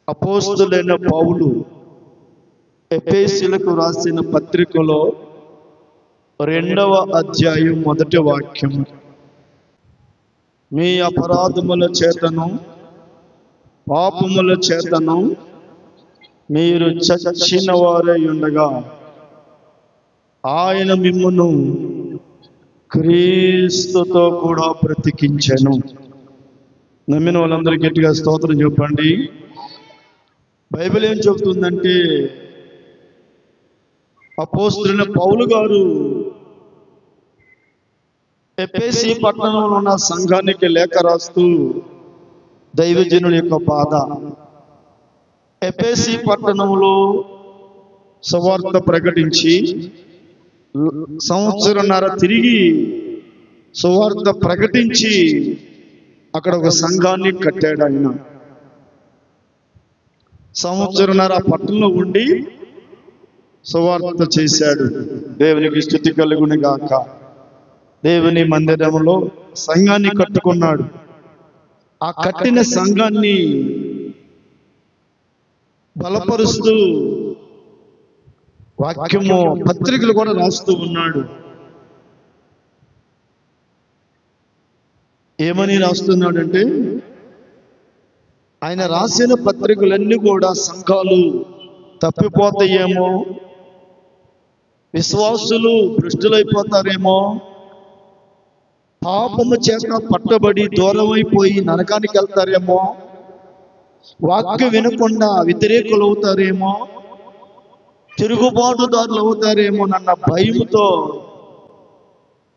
అపోస్తలుడైన పౌలు ఎఫెసీయులకు రాసిన పత్రికలో 2వ అధ్యాయం 1వ వాక్యం, మీ అపరాధముల చేతను పాపముల చేతను మీరు చచ్చిన వారై ఉండగా ఆయన మిమ్మును క్రీస్తుతో కూడా బ్రతికించెను. నమ్మిన వాళ్ళందరూ గట్టిగా స్తోత్రం చెప్పండి. బైబిల్ ఏం చెబుతుందంటే, అపోస్తలుడైన పౌలు గారు ఎఫెసీ పట్టణంలో ఉన్న సంఘానికి లేఖ రాస్తూ దైవజనుడి యొక్క బాధ, ఎఫెసీ పట్టణంలో సువార్త ప్రకటించి సంవత్సరంన్నర తిరిగి సువార్త ప్రకటించి అక్కడ ఒక సంఘాన్ని కట్టాడు. ఆయన సంవత్సరంన్నర పట్టణంలో ఉండి సువార్త చేశాడు. దేవునికి స్తుతి కలుగును గాక. దేవుని మందిరంలో సంఘాన్ని కట్టుకున్నాడు. ఆ కట్టిన సంఘాన్ని బలపరుస్తూ వాక్యము పత్రికలు కూడా రాస్తూ ఉన్నాడు. ఏమని రాస్తున్నాడంటే, ఆయన రాసిన పత్రికలన్నీ కూడా సంఘాలు తప్పిపోతాయేమో, విశ్వాసులు భ్రష్టులైపోతారేమో, పాపము చేత పట్టబడి దూరం అయిపోయి నరకానికి వెళ్తారేమో, వాక్యం వినకుండా వ్యతిరేకులు అవుతారేమో, తిరుగుబాటుదారులు అవుతారేమో నన్న భయంతో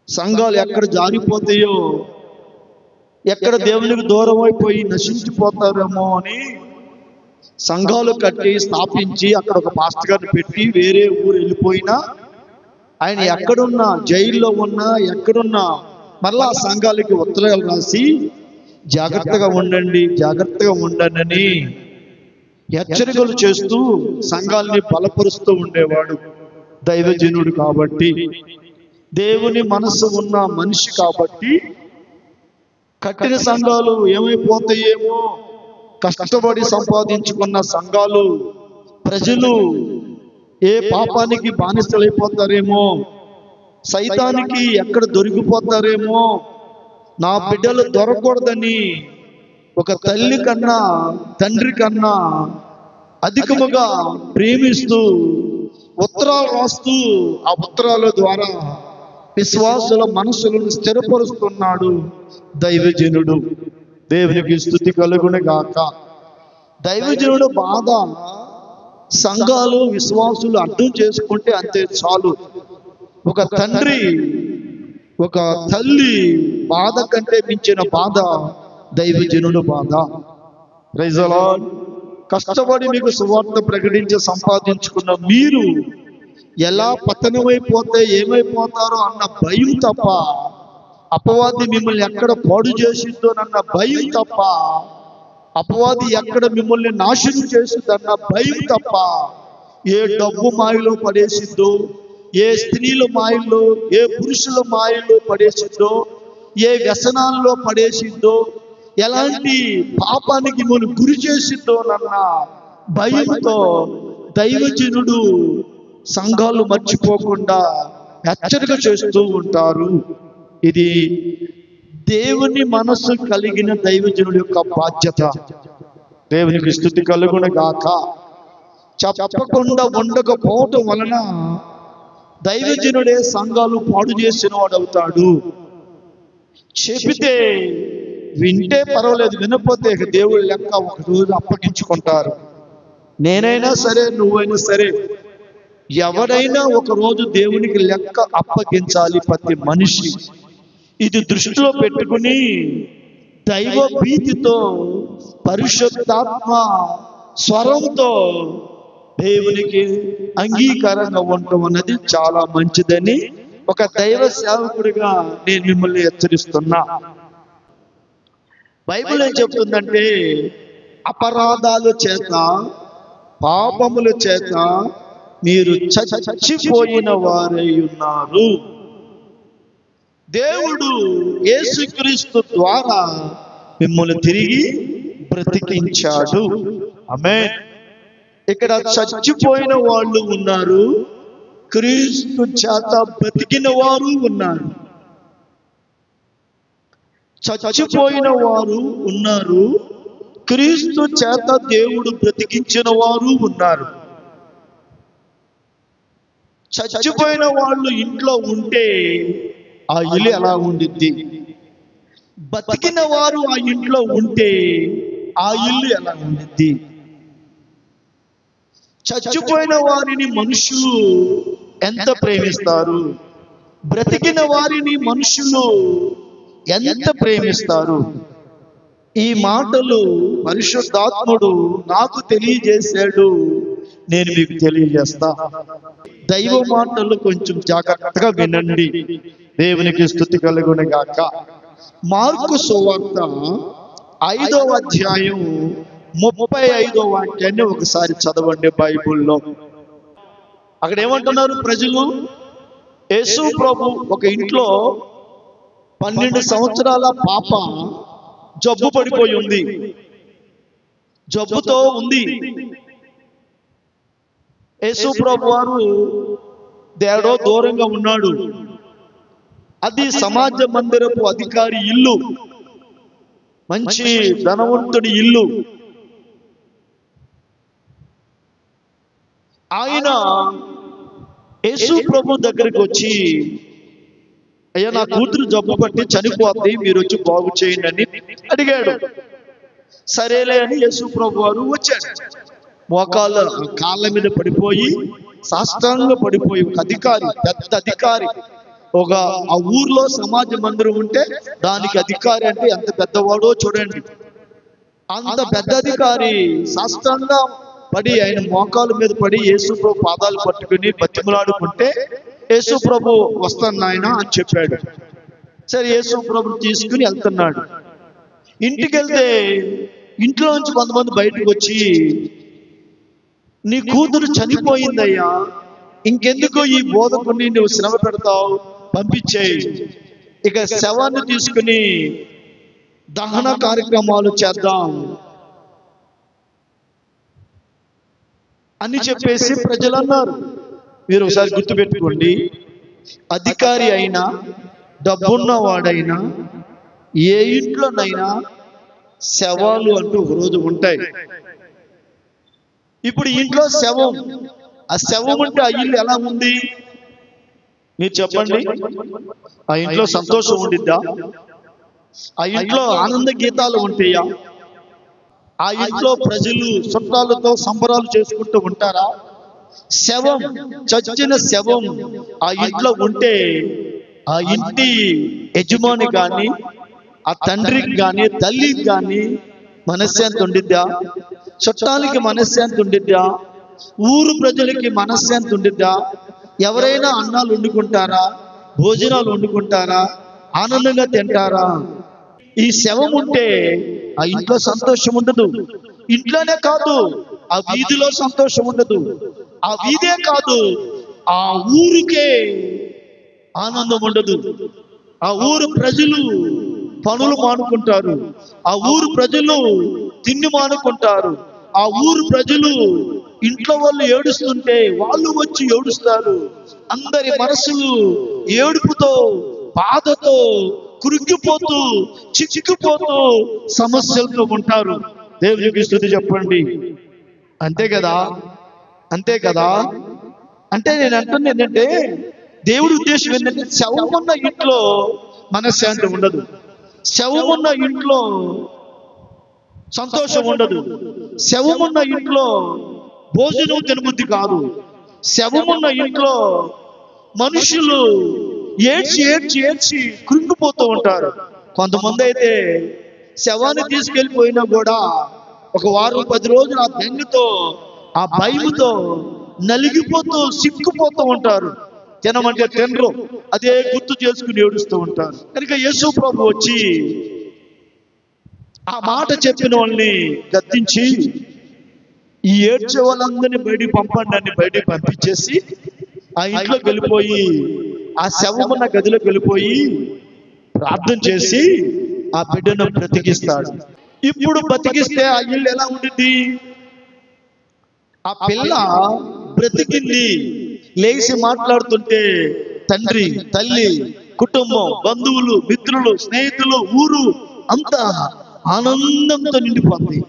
సంఘాలు ఎక్కడ జారిపోతాయో, ఎక్కడ దేవునికి దూరం అయిపోయి నశించిపోతారేమో అని సంఘాలు కట్టి స్థాపించి అక్కడ ఒక పాస్టర్ గారిని పెట్టి వేరే ఊరు వెళ్ళిపోయినా ఆయన ఎక్కడున్నా, జైల్లో ఉన్నా ఎక్కడున్నా మళ్ళా సంఘాలకి ఉత్తరాలు రాసి జాగ్రత్తగా ఉండండి, జాగ్రత్తగా ఉండండి అని హెచ్చరికలు చేస్తూ సంఘాలని బలపరుస్తూ ఉండేవాడు. దైవజనుడు కాబట్టి, దేవుని మనసు ఉన్న మనిషి కాబట్టి, కట్టిన సంఘాలు ఏమైపోతాయేమో, కష్టపడి సంపాదించుకున్న సంఘాలు ప్రజలు ఏ పాపానికి బానిసలైపోతారేమో, సైతానికి ఎక్కడ దొరికిపోతారేమో, నా బిడ్డలు దొరకకూడదని ఒక తల్లి కన్నా తండ్రి కన్నా అధికముగా ప్రేమిస్తూ ఉత్తరాలు రాస్తూ ఆ ఉత్తరాల ద్వారా విశ్వాసుల మనసులను స్థిరపరుస్తున్నాడు దైవజనుడు. దేవునికి స్తుతి కలుగును గాక. దైవజనుడు బాధ సంఘాలు విశ్వాసులు అర్థం చేసుకుంటే అంతే చాలు. ఒక తండ్రి ఒక తల్లి బాధ కంటే మించిన బాధ దైవజనుడు బాధ. Praise the Lord. కష్టపడి మీకు సువార్త ప్రకటించి సంపాదించుకున్న మీరు ఎలా పతనమైపోతే ఏమైపోతారో అన్న భయం తప్ప, అపవాది మిమ్మల్ని ఎక్కడ పాడు చేసిందోనన్న భయం తప్ప, అపవాది ఎక్కడ మిమ్మల్ని నాశనం చేసిందన్న భయం తప్ప, ఏ డబ్బు మాయలో పడేసిందో, ఏ స్త్రీల మాయల్లో, ఏ పురుషుల మాయలో పడేసిందో, ఏ వ్యసనాల్లో పడేసిందో, ఎలాంటి పాపానికి మనం గురి చేసిందోనన్న భయంతో దైవజనుడు సంఘాలు మర్చిపోకుండా హెచ్చరిక చేస్తూ ఉంటారు. ఇది దేవుని మనసు కలిగిన దైవజనుడి యొక్క బాధ్యత. దేవునికి స్తుతి కలుగును గాక. చెప్పకుండా ఉండకపోవటం వలన దైవజనుడే సంఘాలు పాడు చేసిన వాడు అవుతాడు. చెబితే వింటే పర్వాలేదు, వినకపోతే దేవుడు లెక్క ఒక రోజు అప్పగించుకుంటారు. నేనైనా సరే, నువ్వైనా సరే, ఎవరైనా ఒక రోజు దేవునికి లెక్క అప్పగించాలి ప్రతి మనిషి. ఇది దృష్టిలో పెట్టుకుని దైవ భీతితో పరిశుద్ధాత్మ స్వరంతో దేవునికి అంగీకారంగా ఉండటం అన్నది చాలా మంచిదని ఒక దైవ సేవకుడిగా నేను మిమ్మల్ని హెచ్చరిస్తున్నా. బైబిల్ ఏం చెప్తుందంటే, అపరాధాల చేత పాపముల చేత మీరు చచ్చిపోయిన వారై ఉన్నారు. దేవుడు యేసుక్రీస్తు ద్వారా మిమ్మల్ని తిరిగి బ్రతికించాడు. ఆమేన్. ఇక్కడ చచ్చిపోయిన వాళ్ళు ఉన్నారు, క్రీస్తు చేత బ్రతికిన వారు ఉన్నారు. చచ్చిపోయిన వారు ఉన్నారు, క్రీస్తు చేత దేవుడు బ్రతికించిన వారు ఉన్నారు. చచ్చిపోయిన వాళ్ళు ఇంట్లో ఉంటే ఆ ఇల్లు ఎలా ఉండిద్ది? బతికిన వారు ఆ ఇంట్లో ఉంటే ఆ ఇల్లు ఎలా ఉండిద్ది? చచ్చిపోయిన వారిని మనుషులు ఎంత ప్రేమిస్తారు, బ్రతికిన వారిని మనుషులు ఎంత ప్రేమిస్తారు? ఈ మాటలు పరిశుద్ధాత్ముడు నాకు తెలియజేశాడు, నేను మీకు తెలియజేస్తా. దైవ మాటలు కొంచెం జాగ్రత్తగా వినండి. దేవునికి స్తుతి కలుగును గాక. మార్కు సువార్త 5వ అధ్యాయం 35వ వాక్యాన్ని ఒకసారి చదవండి బైబిల్లో. అక్కడ ఏమంటున్నారు ప్రజలు? యేసు ప్రభు ఒక ఇంట్లో 12 సంవత్సరాల పాప జబ్బు పడిపోయి ఉంది, జబ్బుతో ఉంది. యేసు ప్రభు వారు దేడో దూరంగా ఉన్నాడు. అది సమాజ మందిరపు అధికారి ఇల్లు, మంచి ధనవంతుడి ఇల్లు. ఆయన యేసు ప్రభు దగ్గరికి వచ్చి, అయ్యా నా కూతురు జబ్బు పట్టి చనిపోద్ది, మీరు వచ్చి బాగు చేయండి అని అడిగాడు. సరేలే అని యేసు ప్రభు వారు వచ్చాడు. కాళ్ళ మీద పడిపోయి, సాష్టాంగ పడిపోయి, ఒక అధికారి, పెద్ద అధికారి, ఆ ఊర్లో సమాజ మందిరం ఉంటే దానికి అధికారి అంటే ఎంత పెద్దవాడో చూడండి. అంత పెద్ద అధికారి సాష్టాంగ పడి, ఆయన మోకాల మీద పడి యేసు ప్రభు పాదాలు పట్టుకుని బతిమలాడుకుంటే, యేసు ప్రభు వస్తాను నాయన అని చెప్పాడు. సరే యేసు ప్రభు తీసుకుని వెళ్తున్నాడు. ఇంటికి వెళ్తే ఇంట్లోంచి కొంతమంది బయటకు వచ్చి, నీ కూతురు చనిపోయిందయ్యా, ఇంకెందుకు ఈ బోధకుని నువ్వు శ్రమ పెడతావు, పంపించేయి, ఇక శవాన్ని తీసుకుని దహన కార్యక్రమాలు చేద్దాం అని చెప్పేసి ప్రజలు అన్నారు. మీరు ఒకసారి గుర్తుపెట్టుకోండి, అధికారి అయినా డబ్బున్నవాడైనా ఏ ఇంట్లోనైనా శవాలు అంటూ ఒక రోజు ఉంటాయి. ఇప్పుడు ఇంట్లో శవం, ఆ శవం ఉంటే ఆ ఇల్లు ఎలా ఉంది? మీరు చెప్పండి. ఆ ఇంట్లో సంతోషం ఉండిద్దా? ఆ ఇంట్లో ఆనంద గీతాలు ఉంటాయా? ఆ ఇంట్లో ప్రజలు చుట్టాలతో సంబరాలు చేసుకుంటూ ఉంటారా? శవం, చచ్చిన శవం ఆ ఇంట్లో ఉంటే ఆ ఇంటి యజమాని గాని, ఆ తండ్రికి గాని, తల్లికి గాని మనశ్శాంతి ఉండిద్దా? చుట్టాలకి మనశ్శాంతి ఉండిద్దా? ఊరు ప్రజలకి మనశ్శాంతి ఉండిద్దా? ఎవరైనా అన్నాలు వండుకుంటారా? భోజనాలు వండుకుంటారా? ఆనందంగా తింటారా? ఈ శవం ఉంటే ఆ ఇంట్లో సంతోషం ఉండదు. ఇంట్లోనే కాదు, ఆ వీధిలో సంతోషం ఉండదు. ఆ వీధే కాదు, ఆ ఊరికే ఆనందం ఉండదు. ఆ ఊరు ప్రజలు పనులు మానుకుంటారు, ఆ ఊరు ప్రజలు తిండి మానుకుంటారు, ఆ ఊరు ప్రజలు ఇంట్లో వాళ్ళు ఏడుస్తుంటే వాళ్ళు వచ్చి ఏడుస్తారు. అందరి మనసులు ఏడుపుతో, బాధతో, కురుక్కిపోతూ, చిక్కిపోతూ, సమస్యలతో ఉంటారు. దేవునికి స్తుతి చెప్పండి. అంతే కదా, అంతే కదా. అంటే నేను అంటుంది ఏంటంటే, దేవుడి ఉద్దేశం ఏంటంటే, శవం ఉన్న ఇంట్లో మనశ్శాంతి ఉండదు, శవం ఉన్న ఇంట్లో సంతోషం ఉండదు, శవం ఉన్న ఇంట్లో భోజనం తినబుద్ధి కాదు, శవం ఉన్న ఇంట్లో మనుషులు ఏడ్చి ఏడ్చి ఏడ్చి కృంగిపోతూ ఉంటారు. కొంతమంది అయితే శవాన్ని తీసుకెళ్ళిపోయినా కూడా ఒక వారం 10 రోజులు ఆ బెంగతో, ఆ భయముతో నలిగిపోతూ సిక్కుపోతూ ఉంటారు. తినమంటే తినరు, అదే గుర్తు చేసుకుని ఏడుస్తూ ఉంటారు. కనుక యేసు ప్రభు వచ్చి ఆ మాట చెప్పిన వాళ్ళని గద్దించి, ఈ ఏడ్చే వాళ్ళందరినీ బయటికి పంపండి అని బయటికి పంపించేసి ఆ ఇంట్లోకి వెళ్ళిపోయి, ఆ శవమున్న గదిలోకి వెళ్ళిపోయి ప్రార్థన చేసి ఆ బిడ్డను బ్రతికిస్తాడు. ఇప్పుడు బ్రతికిస్తే ఆ ఇల్లు ఎలా ఉండిద్ది? ఆ పిల్ల బ్రతికింది. లేచి మాట్లాడుతుంటే తండ్రి, తల్లి, కుటుంబం, బంధువులు, మిత్రులు, స్నేహితులు, ఊరు అంతా ఆనందంతో నిండిపోతుంది,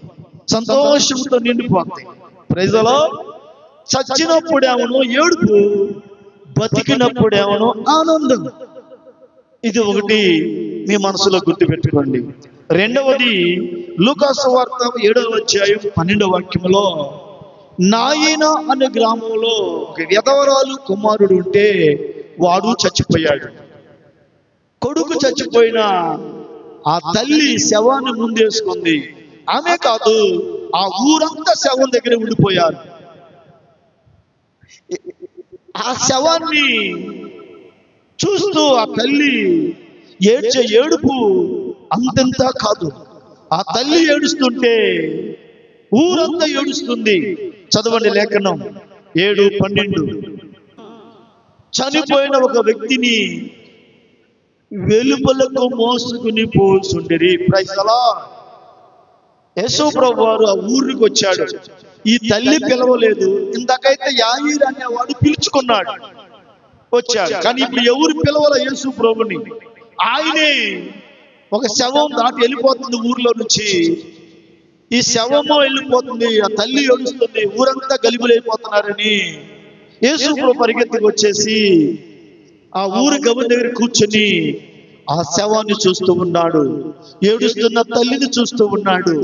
సంతోషంతో నిండిపోతుంది. Praise the lord. చచ్చినప్పుడేమో ఏడుపు, బతికినప్పుడేమో ఆనందం. ఇది ఒకటి మీ మనసులో గుర్తుపెట్టుకోండి. రెండవది, లూకా సువార్త 7వ అధ్యాయం 12వ వాక్యంలో, నాయన అనే గ్రామంలో ఒక విధవరాలు కుమారుడు ఉంటే వాడు చచ్చిపోయాడు. కొడుకు చచ్చిపోయిన ఆ తల్లి శవాన్ని ముందేసుకుంది. ఆమె కాదు, ఆ ఊరంతా శవం దగ్గర ఉండిపోయారు. ఆ శవాన్ని చూస్తూ ఆ తల్లి ఏడ్చే ఏడుపు అంతంతా కాదు. ఆ తల్లి ఏడుస్తుంటే ఊరంతా ఏడుస్తుంది. చదవండి లేఖనం 7:12. చనిపోయిన ఒక వ్యక్తిని వెలుపలకు మోసుకుని పోసుండిరి. Praise the Lord. యేసు ప్రభువు వారు ఆ ఊరికి వచ్చాడు. ఈ తల్లి పిలవలేదు. ఇందాకైతే యాయీరు అనేవాడు పిలుచుకున్నాడు, వచ్చాడు. కానీ ఇప్పుడు ఎవరు పిలవల యేసు ప్రభుని. ఆయనే ఒక శవం దాటి వెళ్ళిపోతుంది ఊర్లో నుంచి. ఈ శవము వెళ్ళిపోతుంది, ఆ తల్లి ఏడుస్తుంది, ఊరంతా గలిబిలైపోతున్నారని యేసు ప్రభు పరిగెత్తుకు వచ్చేసి ఆ ఊరి గమని దగ్గర కూర్చొని ఆ శవాన్ని చూస్తూ ఉన్నాడు. ఏడుస్తున్న తల్లిని చూస్తూ ఉన్నాడు.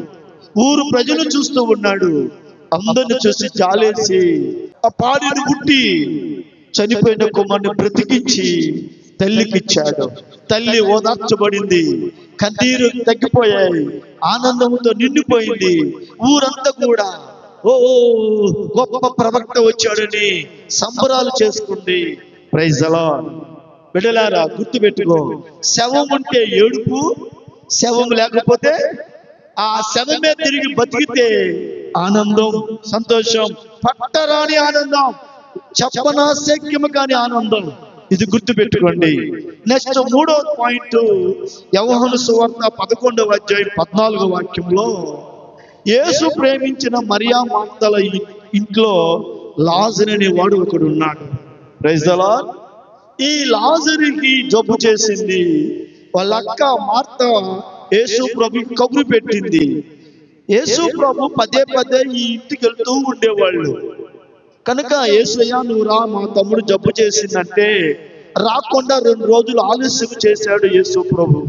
ఊరు ప్రజలు చూస్తూ ఉన్నాడు. అందరిని చూసి జాలేసి ఆ పాడిని పుట్టి చనిపోయిన కుమారుని బ్రతికించి తల్లికిచ్చాడు. తల్లి ఓదార్చబడింది. కన్నీరు తగ్గిపోయాయి. ఆనందంతో నిండిపోయింది. ఊరంతా కూడా ఓ గొప్ప ప్రవక్త వచ్చాడని సంబరాలు చేసుకుంది. Praise the Lord. బిడ్డలారా, గుర్తుపెట్టుకో, శవం ఉంటే ఏడుపు, శవం లేకపోతే ఆ శవమే తిరిగి బతికితే ఆనందం, సంతోషం, పట్టరాని ఆనందం, చెప్పనాశక్యము కాని ఆనందం. ఇది గుర్తుపెట్టుకోండి. నెక్స్ట్ 3వ పాయింట్, యోహాను సువార్త 11వ అధ్యాయం 14వ వాక్యంలో, యేసు ప్రేమించిన మరియా మార్తల ఇంట్లో లాజరు అనేవాడు ఒకడు ఉన్నాడు. Praise the Lord. ఈ లాజరుకి జబ్బు చేసింది. వాళ్ళ అక్క మార్త యేసు ప్రభు కబురు పెట్టింది. యేసు ప్రభు పదే పదే ఈ ఇంటికి వెళ్తూ ఉండేవాళ్ళు. కనుక యేసయ్య నువ్వు రా, మా తమ్ముడు జబ్బు చేసిందంటే రాకుండా 2 రోజులు ఆలస్యం చేశాడు యేసు ప్రభు.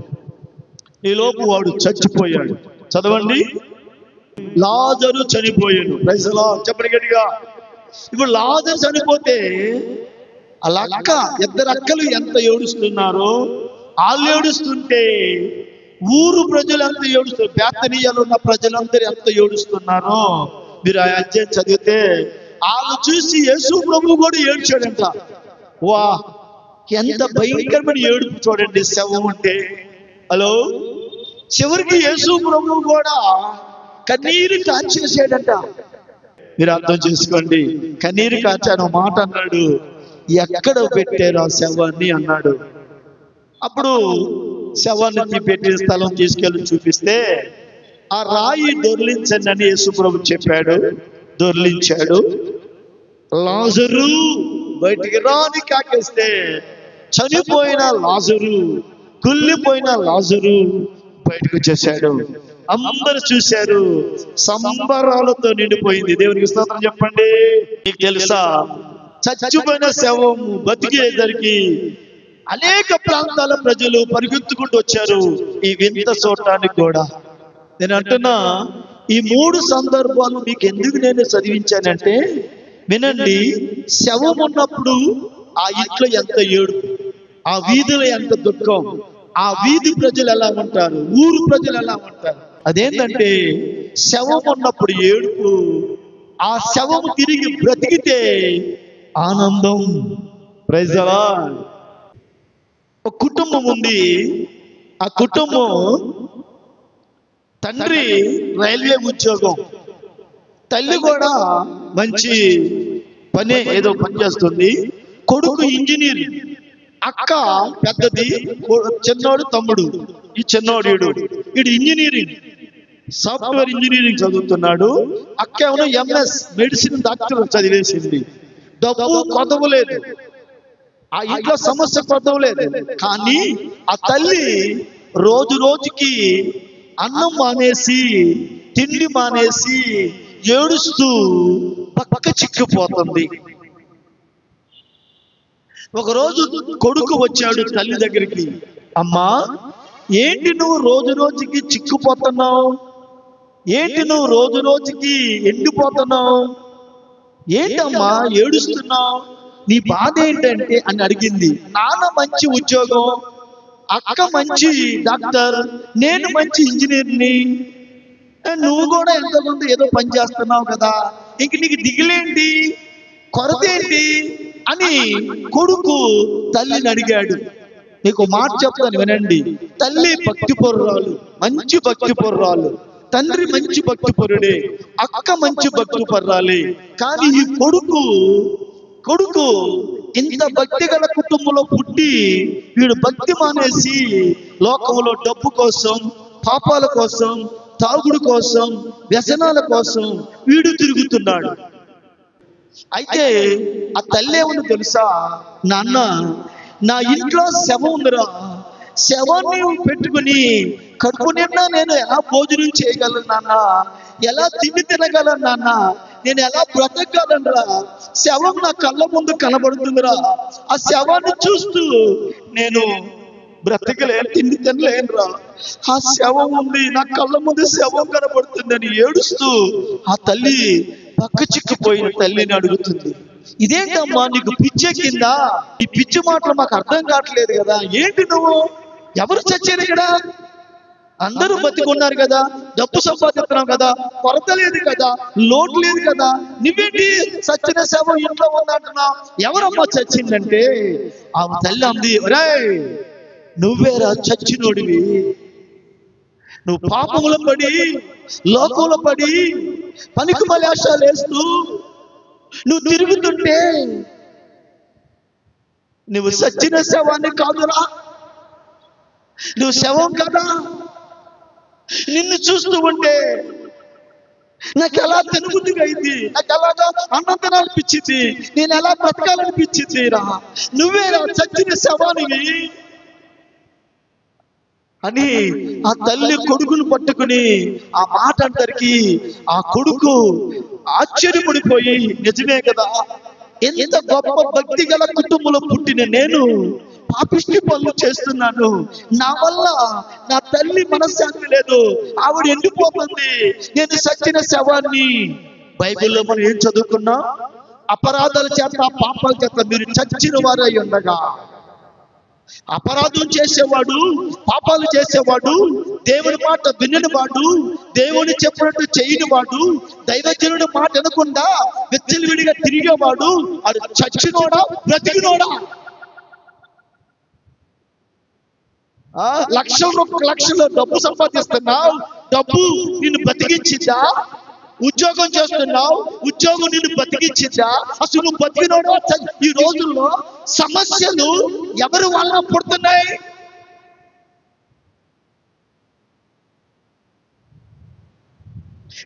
ఈలోపు వాడు చచ్చిపోయాడు. చదవండి, లాజరు చనిపోయాడు. Praise the Lord. చెప్పండి గట్టిగా. ఇప్పుడు లాజరు చనిపోతే వాళ్ళ అక్క, 2 అక్కలు ఎంత ఏడుస్తున్నారో. వాళ్ళు ఏడుస్తుంటే ఊరు ప్రజలంతా ఏడుస్తారు. బేతనీయలో ఉన్న ప్రజలందరూ ఎంత ఏడుస్తున్నారో మీరు ఆ అధ్యాయం చదివితే వాళ్ళు చూసి యేసు ప్రభు కూడా ఏడ్చాడంట. వా, ఎంత భయంకరమైన ఏడుపు చూడండి శవం ఉంటే. హలో, చివరికి యేసు ప్రభు కూడా కన్నీరు కార్చేసాడంట. మీరు అర్థం చేసుకోండి. కన్నీరు కార్చాను మాట అన్నాడు. ఎక్కడ పెట్టారు ఆ శవాన్ని అన్నాడు. అప్పుడు శవాన్ని పెట్టిన స్థలం తీసుకెళ్ళి చూపిస్తే ఆ రాయి దొర్లించండి అని యేసు ప్రభు చెప్పాడు. దొర్లించాడు. లాజరు బయటికి రాని కాకేస్తే చనిపోయిన లాజరు, కుళ్ళిపోయిన లాజరు బయటకు వచ్చేసాడు. అందరు చూశారు. సంబరాలతో నిండిపోయింది. దేవునికి స్తోత్రం చెప్పండి. మీకు తెలుసా, చచ్చిపోయిన శవం బతికేసరికి అనేక ప్రాంతాల ప్రజలు పరిగెత్తుకుంటూ వచ్చారు ఈ వింత చూడటానికి కూడా. నేను అంటున్నా, ఈ 3 సందర్భాలు మీకు ఎందుకు నేను చదివించానంటే, వినండి, శవం ఉన్నప్పుడు ఆ ఇంట్లో ఎంత ఏడుపు, ఆ వీధిలో ఎంత దుఃఖం, ఆ వీధి ప్రజలు ఎలా ఉంటారు, ఊరు ప్రజలు ఎలా ఉంటారు. అదేంటంటే శవం ఉన్నప్పుడు ఏడుపు, ఆ శవం తిరిగి బ్రతికితే ఆనందం. Praise the Lord. ఒక కుటుంబం ఉంది. ఆ కుటుంబం తండ్రి రైల్వే ఉద్యోగం, తల్లి కూడా మంచి పని ఏదో పని చేస్తుంది, కొడుకు ఇంజనీర్, అక్క పెద్దది, చిన్నోడు తమ్ముడు. ఈ చిన్నోడు వీడు ఇంజనీరింగ్. సాఫ్ట్వేర్ ఇంజనీరింగ్ చదువుతున్నాడు. అక్కేమో ఎంఎస్ మెడిసిన్ డాక్టర్ చదివేసింది. డబ్బు కొదవలేదు, ఆ ఇంట్లో సమస్య కొదవలేదు. కానీ ఆ తల్లి రోజు రోజుకి అన్నం మానేసి, తిండి మానేసి ఏడుస్తూ పక్క చిక్కిపోతుంది. ఒకరోజు కొడుకు వచ్చాడు తల్లి దగ్గరికి. అమ్మా, ఏంటి నువ్వు రోజు రోజుకి చిక్కుపోతున్నావు? ఏంటి నువ్వు రోజు రోజుకి ఎండిపోతున్నావు? ఏంటమ్మా ఏడుస్తున్నావు? నీ బాధ ఏంటంటే అని అడిగింది. నాన్న మంచి ఉద్యోగం, అక్క మంచి డాక్టర్, నేను మంచి ఇంజనీర్ని, నువ్వు కూడా ఎంతోమంది ఏదో పని చేస్తున్నావు కదా, ఇంక నీకు దిగులేంటి, కొరత ఏంటి అని కొడుకు తల్లిని అడిగాడు. నీకు మాట చెప్తాను వినండి. తల్లి భక్తి పొర్రాలు, మంచి భక్తి పొర్రాలు, తండ్రి మంచి భక్తి పొరుడే, అక్క మంచి భక్తి పొర్రాలే. కానీ ఈ కొడుకు ఇంత భక్తి గల కుటుంబంలో పుట్టి వీడు భక్తి మానేసి లోకంలో డబ్బు కోసం, పాపాల కోసం, తాగుడు కోసం, వ్యసనాల కోసం వీడు తిరుగుతున్నాడు. అయితే ఆ తల్లి ఏమని తెలుసా? నాన్న, నా ఇంట్లో శవం ఉందిరా, శవాన్ని పెట్టుకుని కడుపు నిండా నేను ఎలా భోజనం చేయగలను నాన్న, ఎలా తిండి తినగలను నాన్న, నేను ఎలా బ్రతకగలనురా? శవం నా కళ్ళ ముందు కనబడుతుందిరా, ఆ శవాన్ని చూస్తూ నేను బ్రతకలేను, తిండి తినలేనురా. ఆ శవం ఉంది, నా కళ్ళ ముందు శవం కనబడుతుందని ఏడుస్తూ ఆ తల్లి పక్క చిక్కిపోయిన తల్లిని అడుగుతుంది. ఇదేంటమ్మా, నీకు పిచ్చే కింద? ఈ పిచ్చి మాటలు మాకు అర్థం కావట్లేదు కదా. ఏంటి నువ్వు? ఎవరు చచ్చారు ఇక్కడ? అందరూ బతికున్నారు కదా, డబ్బు సంపాదిస్తున్నాం కదా, కొరత లేదు కదా, లోటు లేదు కదా, నువ్వేంటి చచ్చిన శవం ఇంట్లో ఉందంటున్నావు? ఎవరమ్మా చచ్చిందంటే ఆ తల్లి అంది, ఒరేయ్ నువ్వేరా చచ్చినోడివి. నువ్వు పాపములో పడి, లోకంలో పడి, పనికి మలేషాలు వేస్తూ నువ్వు తిరుగుతుంటే నువ్వు చచ్చిన శవాన్ని కాదురా, నువ్వు శవం కదా. నిన్ను చూస్తూ ఉంటే నాకు ఎలా తినబుద్ధిగా అయింది, నాకు ఎలాగా అన్నం తినాలనిపించింది, నేను ఎలా బ్రతకాలనిపించింది రా. నువ్వేరా చచ్చిన శవానివి అని ఆ తల్లి కొడుకును పట్టుకుని ఆ మాట అంటారికి ఆ కొడుకు ఆశ్చర్యపడిపోయి, నిజమే కదా, ఎంత గొప్ప భక్తి గల కుటుంబంలో పుట్టిన నేను పాపిష్టి పనులు చేస్తున్నాను, నా వల్ల నా తల్లి మనశ్శాంతి లేదు, ఆవిడ ఎండిపోతుంది, నేను సచ్చిన శవాన్ని. బైబిల్లో మనం ఏం చదువుకున్నా? అపరాధాల చేత, పాపాల చేత మీరు చచ్చిన వారై ఉండగా. అపరాధం చేసేవాడు, పాపాలు చేసేవాడు, దేవుని మాట విననివాడు, దేవుని చెప్పినట్టు చేయనివాడు, దైవజనుడి మాట వినకుండా విచ్చలవిడిగా తిరిగేవాడు, అది చచ్చినోడా బ్రతికినోడా? లక్షలు డబ్బు సంపాదిస్తున్నావు, డబ్బు నిన్ను బతికించిందా? ఉద్యోగం చేస్తున్నావు, ఉద్యోగం నిన్ను బతికించిందా? అసలు నువ్వు బతికినోడా? ఈ రోజుల్లో సమస్యలు ఎవరి వల్ల పుడుతున్నాయి?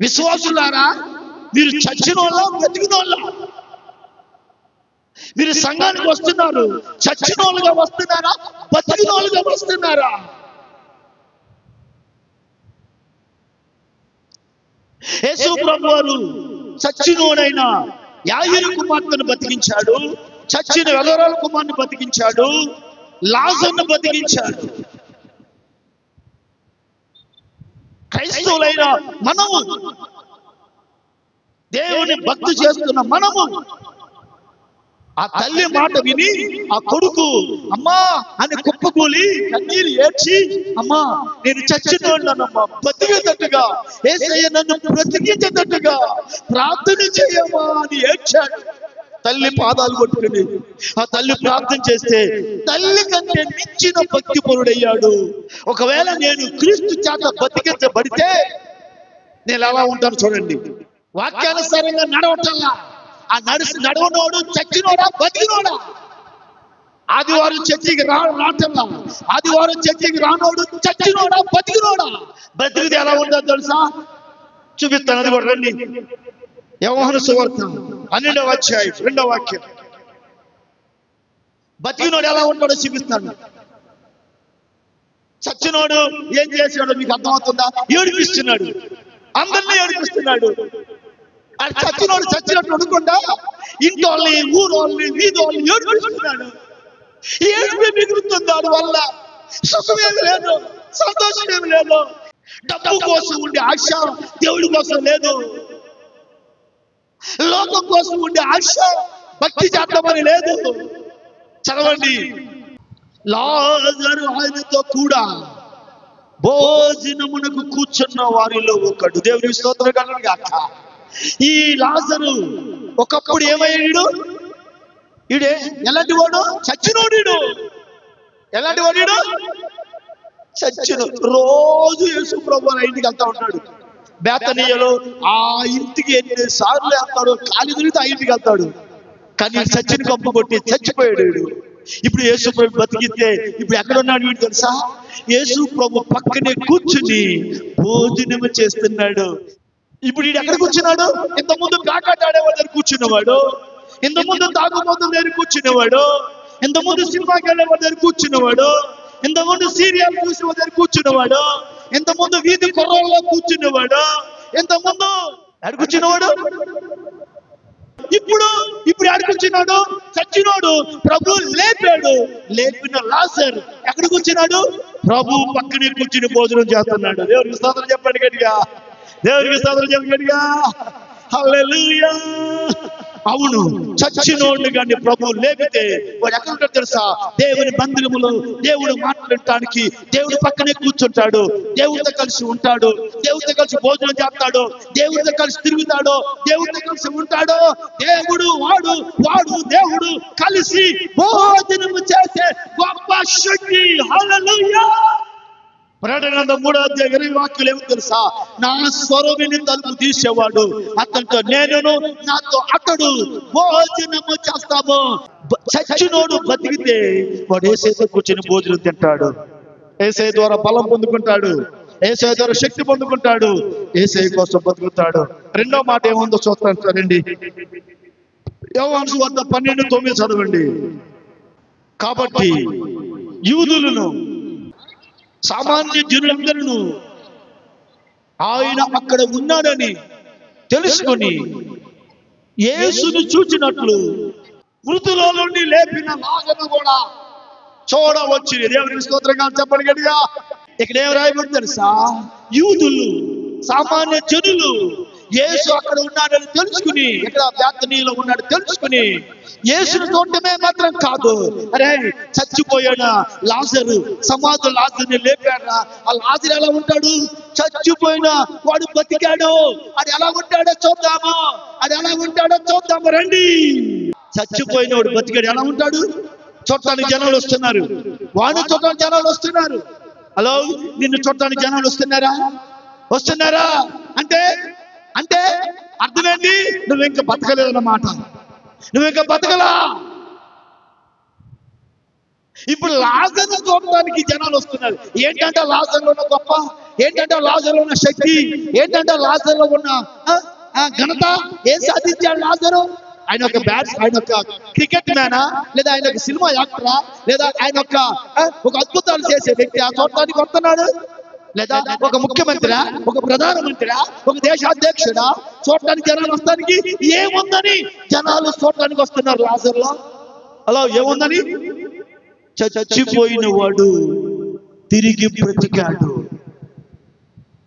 విశ్వాసులారా, మీరు చచ్చిన వాళ్ళ బతికిన వాళ్ళ? మీరు సంఘానికి వస్తున్నారు, చచ్చిన వాళ్ళుగా వస్తున్నారా, బతికిన వాళ్ళుగా వస్తున్నారా? యేసు ప్రభువారు చచ్చినోడైన యాయిరు కుమార్తెను బతికించాడు, చచ్చిన వెలరాల కుమార్ని బతికించాడు, లాజర్ను బతికించాడు. క్రైస్తవులైన మనము, దేవుని భక్తి చేస్తున్న మనము ఆ తల్లి మాట విని ఆ కొడుకు అమ్మా అని కుప్పకూలి కన్నీరు ఏడ్చి, అమ్మా నేను చచ్చినోళ్ళనమ్మా, బతికేటట్టుగా యేసయ్య నన్ను బ్రతికించేటట్టుగా ప్రార్థన చేయమ్మా అని ఏడ్చాడు. తల్లి పాదాలు పట్టుకుని ఆ తల్లి ప్రార్థన చేస్తే తల్లి కంటే మించిన భక్తి పరుడయ్యాడు. ఒకవేళ నేను క్రీస్తు చేత బతికించబడితే నేను ఎలా ఉంటాను చూడండి. వాక్యానుసారంగా నడవటల్లా, ఆ నడవనోడు చచ్చినోడా బతికినోడా? ఆదివారం చర్చికి రావటంలా, ఆదివారం చర్చికి రానోడు చచ్చినోడా బతికినోడా? బతికితే ఎలా ఉంటుందో తెలుసా? చూపిస్తాను, అది కూడా రండి. యోహాను సువార్త 12వ అధ్యాయం 2వ వాక్యం. బతికినోడు ఎలా ఉంటాడో చూపిస్తాను. చచ్చినోడు ఏం చేశాడో మీకు అర్థమవుతుందా? ఏడిపిస్తున్నాడు, అందరినీ ఏడిపిస్తున్నాడు. అది చచ్చినోడు చచ్చినట్టు అనుకుండా ఇంటోళ్ళని, ఊరోళ్ళని, వీధోళ్ళని ఏడిపిస్తున్నాడు. ఏడుపు మిగులుతుంది దాని వల్ల. సుఖమేమి లేదు, సంతోషం ఏమి లేదు. డబ్బు కోసం ఉండే ఆశ దేవుడి కోసం లేదు. లోకం కోసం ఉండే ఆశ భక్తి చేద్దామని లేదు. చదవండి, లాజరు ఆయనతో కూడా భోజనమునకు కూర్చున్న వారిలో ఒకడు. దేవుని స్తోత్రం కలుగును గాక. ఈ లాజరు ఒకప్పుడు ఏమయ్యాడు? ఈడే ఎలాంటి వాడు? చచ్చినోడు. ఎలాంటి వాడు? చచ్చినోడు. రోజు యేసు ప్రభువు ఇంటికి వెళ్తా ఉంటాడు. బేతనీయలో ఆ ఇంటికి ఎన్నిసార్లు వెళ్తాడు, కాలి తిరిగితే ఆ ఇంటికి వెళ్తాడు. కానీ చచ్చిన కంపు కొట్టి చచ్చిపోయాడు. ఇప్పుడు యేసు ప్రభు బతికితే ఇప్పుడు ఎక్కడ ఉన్నాడు వీడు తెలుసా? యేసు ప్రభు పక్కనే కూర్చుని భోజనం చేస్తున్నాడు. ఇప్పుడు వీడు ఎక్కడ కూర్చున్నాడు? ఇంతకుముందు ప్యాకాట్ ఆడేవాడి దగ్గర కూర్చున్నవాడు, ఇంతకుముందు తాగుబోతుల దగ్గర కూర్చునేవాడు, ఇంతకుముందు సినిమాకి వెళ్ళేవాడి దగ్గర కూర్చునేవాడు, ఇంతకుముందు సీరియల్ చూసే దగ్గర కూర్చునేవాడు, ఇంతకుముందు వీధి కుర్రల్లో కూర్చునేవాడు, ఇంతకుముందు ఎక్కడ కూర్చునేవాడు? ఇప్పుడు ఎక్కడ కూర్చున్నాడు? చచ్చినోడు ప్రభు లేపాడు. లేపిన లాజరు ఎక్కడ కూర్చున్నాడు? ప్రభు పక్కనే కూర్చుని భోజనం చేస్తున్నాడు. దేవునికి స్తోత్రం చెప్పండి గట్టిగా. దేవునికి స్తోత్రం చెప్పండి గట్టిగా. హల్లెలూయా. అవును, చచ్చినోడిని కానీ ప్రభు లేపితే వాడు ఎక్కడ ఉంటాడు తెలుసా? దేవుని మందిరములో దేవుడు మాట్లాడటానికి దేవుడి పక్కనే కూర్చుంటాడు. దేవుడితో కలిసి ఉంటాడు, దేవుడితో కలిసి భోజనం చేస్తాడు, దేవుడితో కలిసి తిరుగుతాడు, దేవుడితో కలిసి ఉంటాడు. దేవుడు వాడు దేవుడు కలిసి భోజనము చేసే గొప్ప శక్తి. హల్లెలూయా. ప్రకటన 3వ అధ్యాయం 20వ వాక్యం ఏమో తెలుసా? నా స్వరూపిని తలుపు తీసేవాడు అతనితో నేనును, నాతో అతడు భోజనము చేస్తాము. చచ్చినోడు బతికితే వాడు యేసయ్యతో కూర్చొని భోజనం తింటాడు. యేసయ్య ద్వారా బలం పొందుకుంటాడు, యేసయ్య ద్వారా శక్తి పొందుకుంటాడు, యేసయ్య కోసం బతుకుతాడు. రెండో మాట ఏముందో చూస్తాను రండి. యోహాను సువార్త 12:9 చదవండి. కాబట్టి యూదులను, సామాన్య జనులందరూ ఆయన అక్కడ ఉన్నాడని తెలుసుకొని యేసును చూచినట్లు మృతుల నుండి లేపిన లాజరును కూడా చూడవచ్చు. దేవునికి స్తోత్రంగా చెప్పండి గట్టిగా. ఇక్కడ ఏం రాయబడి తెలుసా? యూదులు, సామాన్య జనులు యేసు అక్కడ ఉన్నాడని తెలుసుకుని, ఇక్కడ బేతనీలో ఉన్నాడు తెలుసుకుని యేసును చూడటమే మాత్రం కాదు, అరే చచ్చిపోయాడు లాజరు, సమాధి లాజరుని లేపాడా? ఆ లాజరు ఎలా ఉంటాడు? చచ్చిపోయిన వాడు బతికాడు. అది ఎలా ఉంటాడో చూద్దాము, అది ఎలా ఉంటాడో చూద్దాము రండి. చచ్చిపోయిన వాడు బతికాడు ఎలా ఉంటాడు? చూడటానికి జనాలు వస్తున్నారు, వాడిని చూడటానికి జనాలు వస్తున్నారు. హలో, నిన్ను చూడటానికి జనాలు వస్తున్నారా? అంటే అర్థమేంటి? నువ్వు ఇంకా బతకలేదన్నమాట, నువ్వు ఇంకా బతకలా. ఇప్పుడు లాజరును చూడటానికి జనాలు వస్తున్నారు. ఏంటంటే లాజరులో ఉన్న గొప్ప, ఏంటంటే లాజరులో ఉన్న శక్తి, ఏంటంటే లాజరులో ఉన్న ఘనత. ఏం సాధించాడు లాజరు? ఆయన ఒక క్రికెట్ మ్యానా, లేదా ఆయన ఒక సినిమా యాక్టరా, లేదా ఆయన ఒక అద్భుతాలు చేసే వ్యక్తి ఆ చూడటానికి వస్తున్నాడు? లేదా ఒక ముఖ్యమంత్రి, ఒక ప్రధానమంత్రి, ఒక దేశాధ్యక్షుడా? చూడటానికి జనాలు వస్తానికి ఏముందని జనాలు చూడటానికి వస్తున్నారు లాజరులో. అలా ఏముందని? చచ్చిపోయిన వాడు తిరిగి బ్రతికాడు.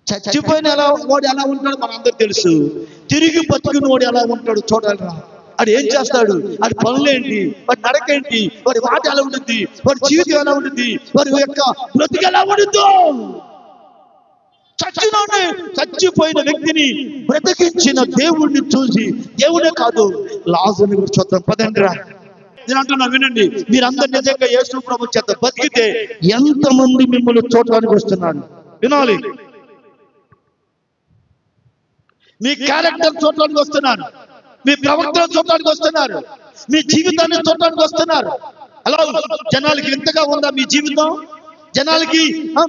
చచ్చిపోయిన వాడు ఎలా ఉంటాడు మనందరికి తెలుసు. తిరిగి బతికిన వాడు ఎలా ఉంటాడు చూడాలి. అది ఏం చేస్తాడు? అది పనులేంటి, వాడి నడకేంటి, వాడి మాట ఎలా ఉంటుంది, వాడి జీవితం ఎలా ఉంటుంది, వాడి యొక్క బ్రతికి ఎలా ఉంటుందో. చచ్చిపోయిన వ్యక్తిని బ్రతికించిన దేవుడిని చూసి, దేవుడే కాదు లాజరుని కూడా చూద్దాం పదండిరా. నేను అంటున్నా వినండి, మీరందరూ నిజంగా యేసు ప్రభు చేత బతికితే ఎంతమంది మిమ్మల్ని చూడటానికి వస్తున్నారు వినాలి. మీ క్యారెక్టర్ చూడటానికి వస్తున్నారు, మీ ప్రవర్తన చూడటానికి వస్తున్నారు, మీ జీవితాన్ని చూడటానికి వస్తున్నారు. అలా జనాలకి వింతగా ఉందా మీ జీవితం? జనాలకి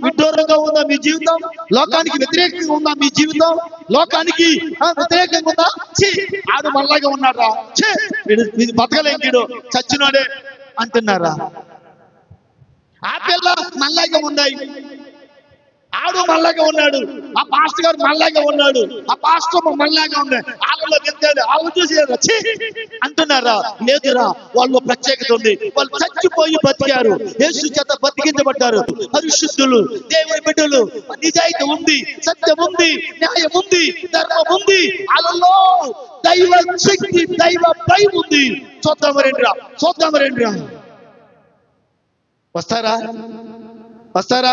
విడ్డూరంగా ఉందా మీ జీవితం? లోకానికి వ్యతిరేకంగా ఉందా మీ జీవితం? లోకానికి వ్యతిరేకంగా ఉందా? ఆడు మళ్ళాగా ఉన్నారా? ఇది బతకలేంగిడు చచ్చినాడే అంటున్నారా? ఆ పిల్ల మళ్ళాగా ఉన్నాయి, ఆడు మళ్ళాగా ఉన్నాడు, ఆ పాస్టర్ గారు మళ్ళాగా ఉన్నాడు, ఆ పాస్టర్ మళ్ళాగా ఉన్నాడు, వాళ్ళలో వెళ్తాడు, వాళ్ళు చూసి అంటున్నారా? లేదురా, వాళ్ళు ప్రత్యేకత ఉంది. వాళ్ళు చచ్చిపోయి బతికారు, యేసు చేత బతికించబడ్డారు. పరిశుద్ధులు, దేవుని బిడ్డలు, నిజాయితీ ఉంది, సత్యం ఉంది, న్యాయం ఉంది, ధర్మం ఉంది. వాళ్ళలో దైవ శక్తి, దైవ భయం ఉంది. చూద్దామరేంద్రా, చూద్దామరేంద్రా. వస్తారా? వస్తారా?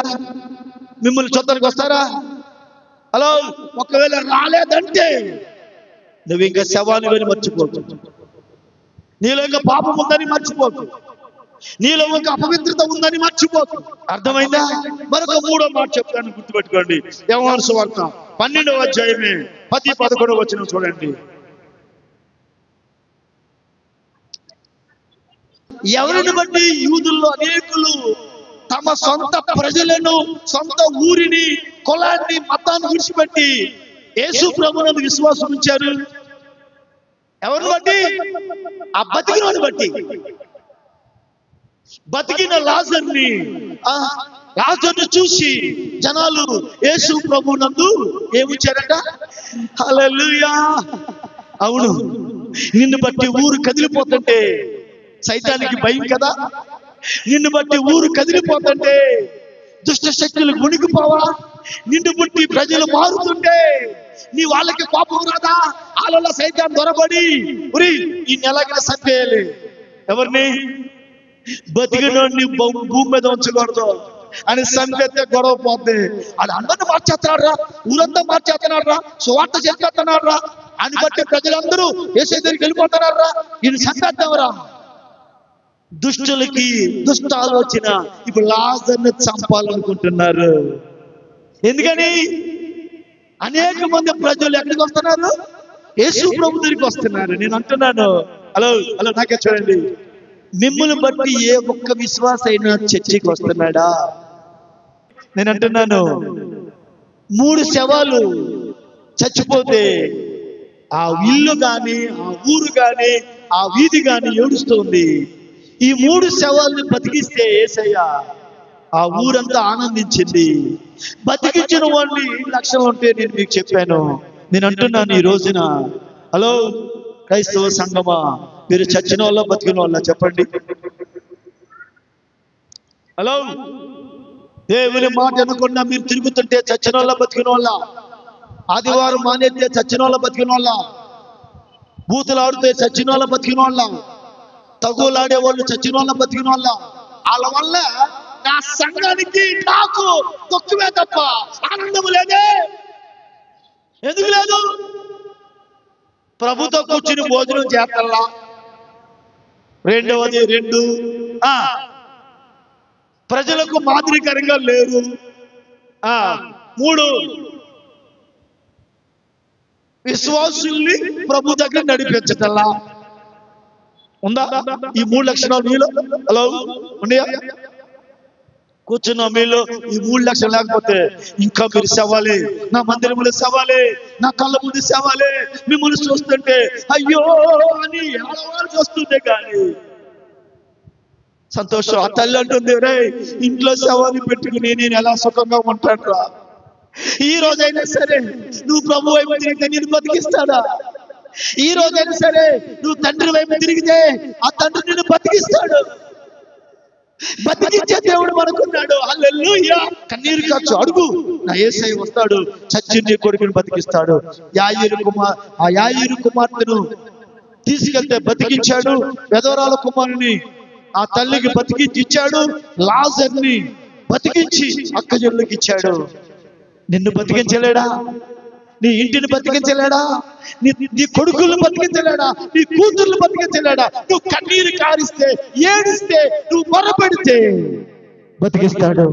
మిమ్మల్ని చూడడానికి వస్తారా? హలో, ఒకవేళ రాలేదంటే నువ్వు ఇంకా శవాన్ని వెళ్ళి మర్చిపోకు. నీలో ఇంకా పాపం ఉందని మర్చిపోకు, నీలో ఇంకా అపవిత్రత ఉందని మర్చిపోకు. అర్థమైందా? మరొక మూడో మాట చెప్తాను, గుర్తుపెట్టుకోండి. యోహాను సువార్త 12వ అధ్యాయమే 10-11 వచనం చూడండి. ఎవరిని బట్టి యూదుల్లో అనేకులు తమ సొంత ప్రజలను, సొంత ఊరిని, కులాన్ని, మతాన్ని విడిచిపెట్టి యేసు ప్రభువునందు విశ్వాసం ఉంచారు. ఎవరిని బట్టి? ఆ బతికినోని బట్టి. బతికిన లాజర్ని చూసి జనాలు యేసు ప్రభువునందు ఏముంచారట? హల్లెలూయా. అవును, నిన్ను బట్టి ఊరు కదిలిపోతుంటే సైతానికి భయం కదా. నిన్ను బట్టి ఊరు కదిలిపోతుంటే దుష్ట శక్తులు గుణికిపోవా? నిన్ను బట్టి ప్రజలు మారుతుంటే నీ వాళ్ళకి కోపం రాదా? వాళ్ళ సైతాన్ని దొరబడి ఈ నెలగిన చంపేయాలి. ఎవరిని? బతికినోడిని భూమి మీద ఉంచకూడదు అని చంపేస్తే గొడవ పోద్ది. అది అందరిని మార్చేస్తున్నాడు రా, ఊరంతా మార్చేస్తున్నాడు రా, సువార్త చేస్తున్నాడు రా అని బట్టి ప్రజలందరూ యేసు దగ్గరికి వెళ్ళిపోతున్నారు రా. ఈయన చంపేద్దామరా. దుష్టులకి దుష్ట ఆలోచన ఇప్పుడు లాజర్ను చంపాలనుకుంటున్నారు. ఎందుకని? అనేక మంది ప్రజలు ఎక్కడికి వస్తున్నారు? యేసు ప్రభు దగ్గరికి వస్తున్నారు. నేను అంటున్నాను, హలో హలో, నాకే చూడండి, మిమ్మల్ని బట్టి ఏ ఒక్క విశ్వాస అయినా చర్చికి వస్తున్నాడా? నేను అంటున్నాను, 3 శవాలు చచ్చిపోతే ఆ ఇల్లు గాని, ఆ ఊరు గాని, ఆ వీధి గాని ఏడుస్తుంది. ఈ 3 శవాల్ని బతికిస్తే యేసయ్య ఆ ఊరంతా ఆనందించింది. బతికించిన వాడిని లక్షణం ఉంటే నేను మీకు చెప్పాను. నేను అంటున్నాను ఈ రోజున, హలో క్రైస్తవ సంఘమా, మీరు చచ్చిన వాళ్ళ బతికిన వాళ్ళ చెప్పండి. హలో, దేవుని మాట అనకుండా మీరు తిరుగుతుంటే చచ్చిన వాళ్ళ బతికిన వాళ్ళ? ఆదివారం మానేస్తే చచ్చిన వాళ్ళ బతికిన వాళ్ళ? బూతులు ఆడితే చచ్చిన వాళ్ళ బతికిన వాళ్ళ? తగులాడే వాళ్ళు చచ్చిన వాళ్ళ బతికిన వాళ్ళ? వాళ్ళ వల్ల నా సంఘానికి, నాకు దుఃఖమే తప్ప ఆనందం లేదే. ఎందుకు లేదు? ప్రభుతో కూర్చుని భోజనం చేస్తారా? రెండవది, ప్రజలకు మాదిరికరంగా లేరు. 3 విశ్వాసుల్ని ప్రభు దగ్గర నడిపించటల్లా ఉందా? ఈ 3 లక్షణాలు మీలో హలో ఉన్నాయా? కూర్చున్న మీలో ఈ 3 లక్షలు లేకపోతే ఇంకా మీరు సేవాలే, నా మందిరంలో సేవాలే, నా కళ్ళ ముందు సేవాలే. మిమ్మల్ని చూస్తుంటే అయ్యో అని ఆడవాళ్ళు చూస్తుంటే కానీ సంతోషం. ఆ తల్లి అంటుంది, రే ఇంట్లో సేవని పెట్టుకుని నేను ఎలా సుఖంగా ఉంటాను రా. ఈ రోజైనా సరే నువ్వు ప్రభు వైపు తిరిగితే నేను బతికిస్తాడా? ఈ రోజైనా సరే నువ్వు తండ్రి వైపు తిరిగితే ఆ తండ్రి నిన్ను బతికిస్తాడు. బతికించే దేవుడు మనకున్నాడు. హల్లెలూయా. కన్నీరు కాచు, అడుగు, నా యేసయ్య వస్తాడు, చచ్చిన కొడుకుని బతికిస్తాడు. యాయీరు కుమార్తెను తీసుకెళ్తే బతికించాడు. వెధవరాల కుమారుని ఆ తల్లికి బతికించి ఇచ్చాడు. లాజర్ని బతికించి అక్కజనులకు ఇచ్చాడు. నిన్ను బతికించలేడా? నీ ఇంటిని బతికించలేడా? నీ కొడుకులను బతికించలేడా? నీ కూతుర్లు బతికించలేడా? నువ్వు కన్నీరు కారిస్తే, ఏడిస్తే, నువ్వు మొరపెడితే బతికిస్తాడు.